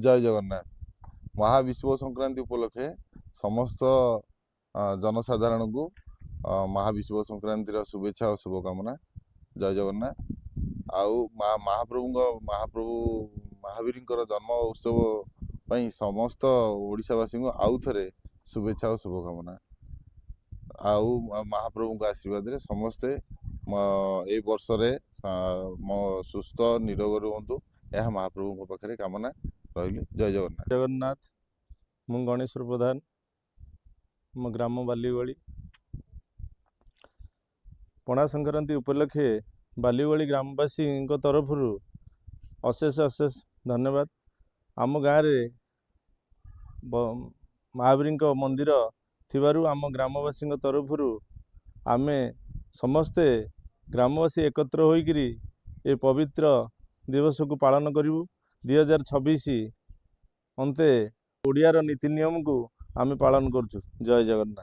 जय जगन्नाथ। महाविश्व संक्रांति उपलक्षे समस्त जनसाधारण को महाविश्व संक्रांतिर शुभेच्छा और शुभकामना। जय जगन्नाथ। आउ महाप्रभु महावीर जन्म उत्सव पई समस्त ओडिशावासी को आउ थे शुभेच्छा और शुभकामना। आउ महाप्रभु का आशीर्वाद रे समस्ते ए वर्ष रे सुस्थ निरोग रुहतु यह महाप्रभु पाखे कामना रही। जय जगन्नाथ। जगन्नाथ। मु गणेश्वर प्रधान, मो ग्राम बालीवली। पणा संक्रांति उपलक्षे बालीवली ग्रामवासी तरफ अशेष अशेष धन्यवाद। आम गाँव महावीर मंदिर थिबारु आम ग्रामवासी तरफ आमे समस्ते ग्रामवासी एकत्र होइकरी ए पवित्र दिवस को पालन करूँ। 2026 अंते ओडियार नीति नियम को आमे पालन करछु। जय जगन्नाथ।